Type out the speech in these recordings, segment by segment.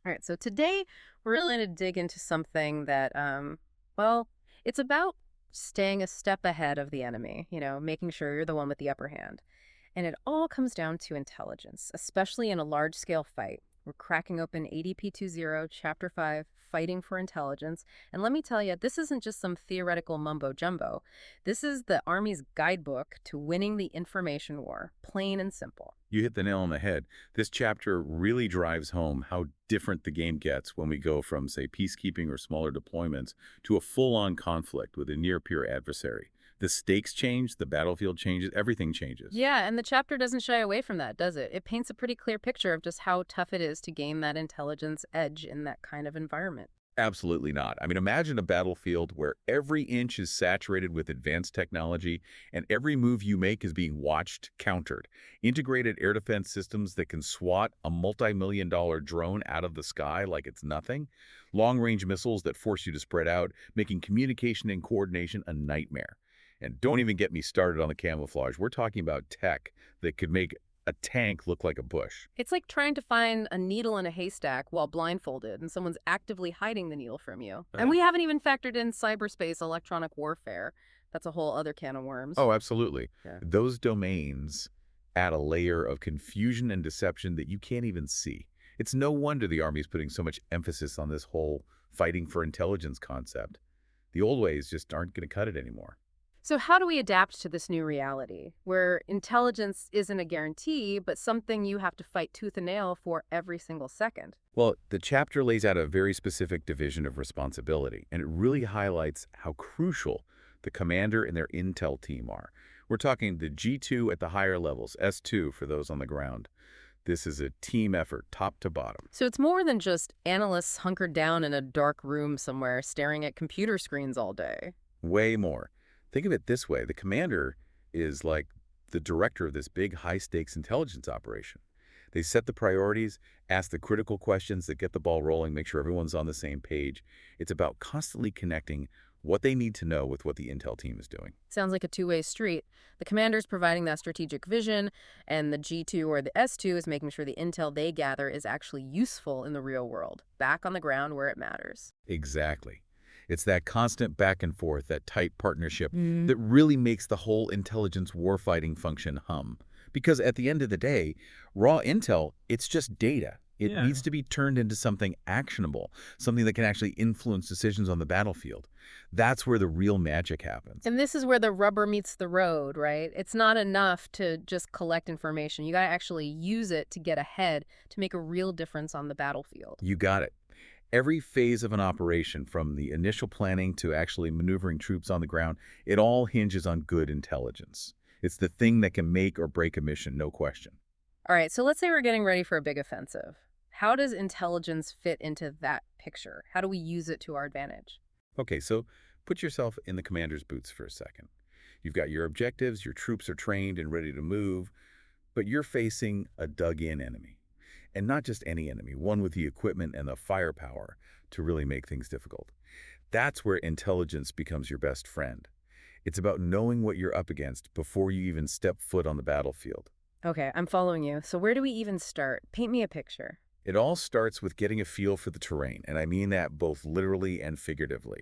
All right, so today we're really going to dig into something that, well, it's about staying a step ahead of the enemy, making sure you're the one with the upper hand. And it all comes down to intelligence, especially in a large scale fight. We're cracking open ADP 20, Chapter 5, Fighting for Intelligence. And let me tell you, this isn't just some theoretical mumbo jumbo. This is the Army's guidebook to winning the information war, plain and simple. You hit the nail on the head. This chapter really drives home how different the game gets when we go from, say, peacekeeping or smaller deployments to a full-on conflict with a near-peer adversary. The stakes change, the battlefield changes, everything changes. Yeah, and the chapter doesn't shy away from that, does it? It paints a pretty clear picture of just how tough it is to gain that intelligence edge in that kind of environment. Absolutely not. I mean, imagine a battlefield where every inch is saturated with advanced technology and every move you make is being watched, countered. Integrated air defense systems that can swat a multi-million-dollar drone out of the sky like it's nothing. Long-range missiles that force you to spread out, making communication and coordination a nightmare. And don't even get me started on the camouflage. We're talking about tech that could make a tank look like a bush. It's like trying to find a needle in a haystack while blindfolded and someone's actively hiding the needle from you. And we haven't even factored in cyberspace electronic warfare. That's a whole other can of worms. Oh, absolutely. Yeah. Those domains add a layer of confusion and deception that you can't even see. It's no wonder the Army is putting so much emphasis on this whole fighting for intelligence concept. The old ways just aren't going to cut it anymore. So how do we adapt to this new reality where intelligence isn't a guarantee, but something you have to fight tooth and nail for every single second? Well, the chapter lays out a very specific division of responsibility, and it really highlights how crucial the commander and their intel team are. We're talking the G2 at the higher levels, S2 for those on the ground. This is a team effort, top to bottom. So it's more than just analysts hunkered down in a dark room somewhere staring at computer screens all day. Way more. Think of it this way. The commander is like the director of this big high-stakes intelligence operation. They set the priorities, ask the critical questions that get the ball rolling, make sure everyone's on the same page. It's about constantly connecting what they need to know with what the intel team is doing. Sounds like a two-way street. The commander's providing that strategic vision, and the G2 or the S2 is making sure the intel they gather is actually useful in the real world, back on the ground where it matters. Exactly. It's that constant back and forth, that tight partnership that really makes the whole intelligence warfighting function hum. Because at the end of the day, raw intel, it's just data. It needs to be turned into something actionable, something that can actually influence decisions on the battlefield. That's where the real magic happens. And this is where the rubber meets the road, right? It's not enough to just collect information. You got to actually use it to get ahead, to make a real difference on the battlefield. You got it. Every phase of an operation, from the initial planning to actually maneuvering troops on the ground, it all hinges on good intelligence. It's the thing that can make or break a mission, no question. All right, so let's say we're getting ready for a big offensive. How does intelligence fit into that picture? How do we use it to our advantage? Okay, so put yourself in the commander's boots for a second. You've got your objectives, your troops are trained and ready to move, but you're facing a dug-in enemy. And not just any enemy, one with the equipment and the firepower to really make things difficult. That's where intelligence becomes your best friend. It's about knowing what you're up against before you even step foot on the battlefield. Okay, I'm following you. So where do we even start? Paint me a picture. It all starts with getting a feel for the terrain, and I mean that both literally and figuratively.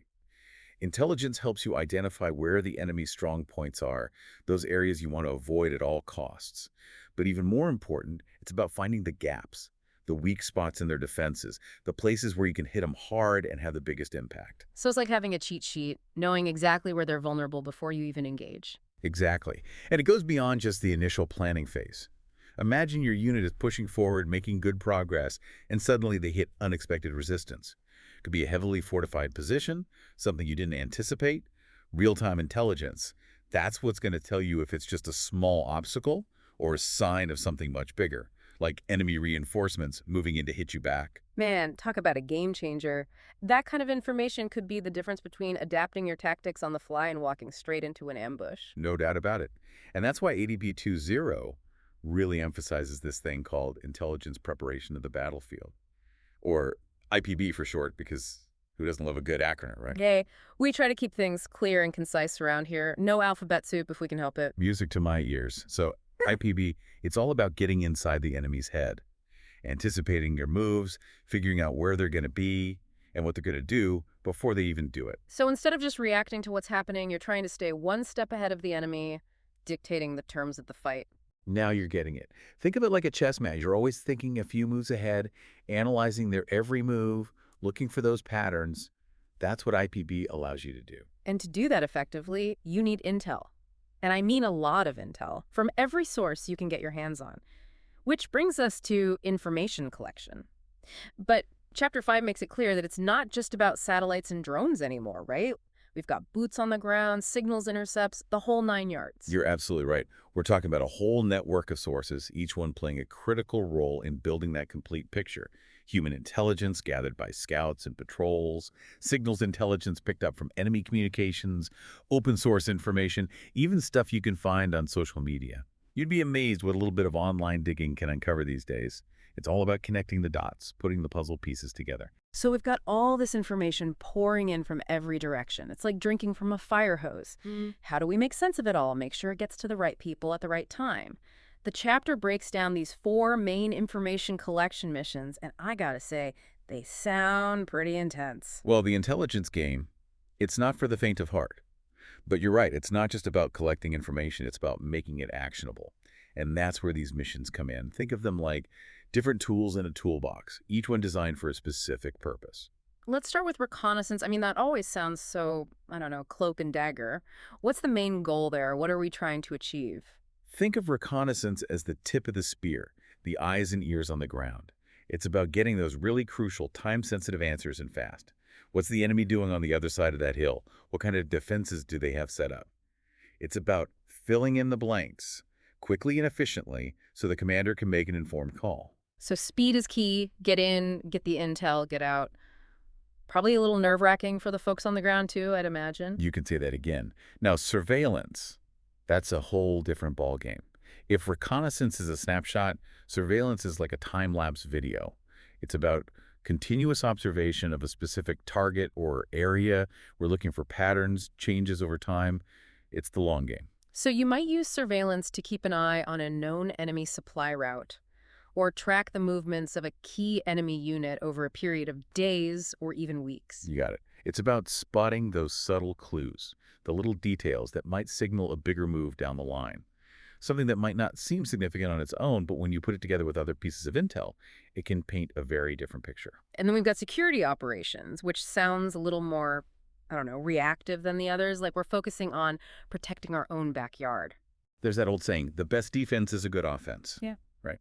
Intelligence helps you identify where the enemy's strong points are, those areas you want to avoid at all costs. But even more important, it's about finding the gaps, the weak spots in their defenses, the places where you can hit them hard and have the biggest impact. So it's like having a cheat sheet, knowing exactly where they're vulnerable before you even engage. Exactly. And it goes beyond just the initial planning phase. Imagine your unit is pushing forward, making good progress, and suddenly they hit unexpected resistance. It could be a heavily fortified position, something you didn't anticipate, real-time intelligence. That's what's going to tell you if it's just a small obstacle or a sign of something much bigger, like enemy reinforcements moving in to hit you back. Man, talk about a game changer. That kind of information could be the difference between adapting your tactics on the fly and walking straight into an ambush. No doubt about it. And that's why ADP 2.0 really emphasizes this thing called intelligence preparation of the battlefield, or IPB for short, because who doesn't love a good acronym, right? Hey, we try to keep things clear and concise around here. No alphabet soup if we can help it. Music to my ears. So IPB, it's all about getting inside the enemy's head. anticipating your moves, figuring out where they're going to be and what they're going to do before they even do it. So instead of just reacting to what's happening, you're trying to stay one step ahead of the enemy, dictating the terms of the fight. Now you're getting it. Think of it like a chess match. You're always thinking a few moves ahead, analyzing their every move, looking for those patterns. That's what IPB allows you to do. And to do that effectively, you need intel. And I mean a lot of intel from every source you can get your hands on. Which brings us to information collection. But Chapter 5 makes it clear that it's not just about satellites and drones anymore, right? We've got boots on the ground, signals intercepts, the whole 9 yards. You're absolutely right. We're talking about a whole network of sources, each one playing a critical role in building that complete picture. Human intelligence gathered by scouts and patrols, signals intelligence picked up from enemy communications, open source information, even stuff you can find on social media. You'd be amazed what a little bit of online digging can uncover these days. It's all about connecting the dots, putting the puzzle pieces together. So we've got all this information pouring in from every direction. It's like drinking from a fire hose. How do we make sense of it all? Make sure it gets to the right people at the right time. The chapter breaks down these 4 main information collection missions, and I gotta say, they sound pretty intense. Well, the intelligence game, it's not for the faint of heart. But you're right, it's not just about collecting information, it's about making it actionable. And that's where these missions come in. Think of them like different tools in a toolbox, each one designed for a specific purpose. Let's start with reconnaissance. I mean, that always sounds so, I don't know, cloak and dagger. What's the main goal there? What are we trying to achieve? Think of reconnaissance as the tip of the spear, the eyes and ears on the ground. It's about getting those really crucial, time-sensitive answers and fast. What's the enemy doing on the other side of that hill? What kind of defenses do they have set up? It's about filling in the blanks quickly and efficiently so the commander can make an informed call. So speed is key. Get in, get the intel, get out. Probably a little nerve-wracking for the folks on the ground, too, I'd imagine. You can say that again. Now, surveillance, that's a whole different ballgame. If reconnaissance is a snapshot, surveillance is like a time-lapse video. It's about continuous observation of a specific target or area. We're looking for patterns, changes over time. It's the long game. So you might use surveillance to keep an eye on a known enemy supply route, or track the movements of a key enemy unit over a period of days or even weeks. You got it. It's about spotting those subtle clues, the little details that might signal a bigger move down the line. Something that might not seem significant on its own, but when you put it together with other pieces of intel, it can paint a very different picture. And then we've got security operations, which sounds a little more, I don't know, reactive than the others. Like we're focusing on protecting our own backyard. There's that old saying, the best defense is a good offense. Yeah. Right.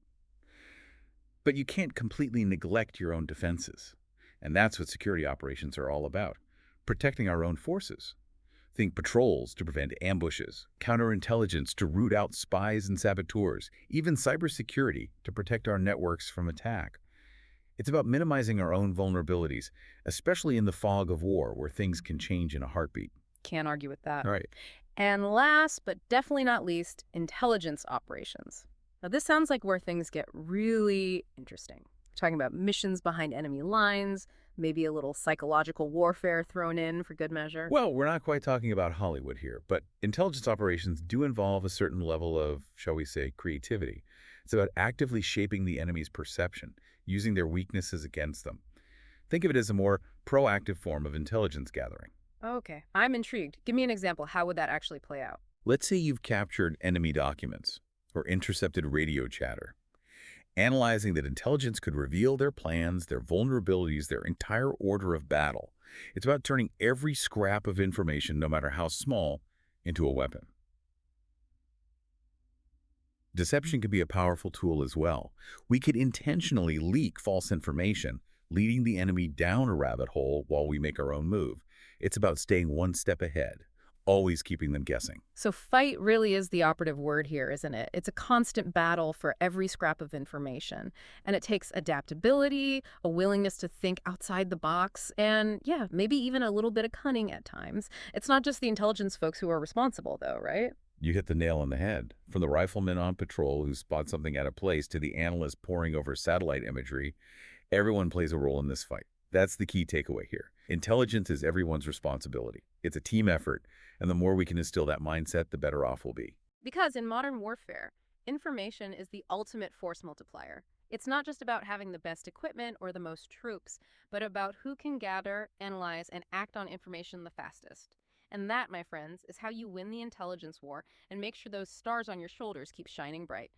But you can't completely neglect your own defenses. And that's what security operations are all about, protecting our own forces. Think patrols to prevent ambushes, counterintelligence to root out spies and saboteurs, even cybersecurity to protect our networks from attack. It's about minimizing our own vulnerabilities, especially in the fog of war where things can change in a heartbeat. Can't argue with that. All right. And last, but definitely not least, intelligence operations. Now, this sounds like where things get really interesting. We're talking about missions behind enemy lines, maybe a little psychological warfare thrown in for good measure. Well, we're not quite talking about Hollywood here, but intelligence operations do involve a certain level of, shall we say, creativity. It's about actively shaping the enemy's perception, using their weaknesses against them. Think of it as a more proactive form of intelligence gathering. Okay, I'm intrigued. Give me an example. How would that actually play out? Let's say you've captured enemy documents or intercepted radio chatter. Analyzing that intelligence could reveal their plans, their vulnerabilities, their entire order of battle. It's about turning every scrap of information, no matter how small, into a weapon. Deception can be a powerful tool as well. We could intentionally leak false information, leading the enemy down a rabbit hole while we make our own move. It's about staying one step ahead, always keeping them guessing. So fight really is the operative word here, isn't it? It's a constant battle for every scrap of information. And it takes adaptability, a willingness to think outside the box, and yeah, maybe even a little bit of cunning at times. It's not just the intelligence folks who are responsible, though, right? You hit the nail on the head. From the rifleman on patrol who spots something out of place to the analyst poring over satellite imagery, everyone plays a role in this fight. That's the key takeaway here. Intelligence is everyone's responsibility. It's a team effort, and the more we can instill that mindset, the better off we'll be. Because in modern warfare, information is the ultimate force multiplier. It's not just about having the best equipment or the most troops, but about who can gather, analyze, and act on information the fastest. And that, my friends, is how you win the intelligence war and make sure those stars on your shoulders keep shining bright.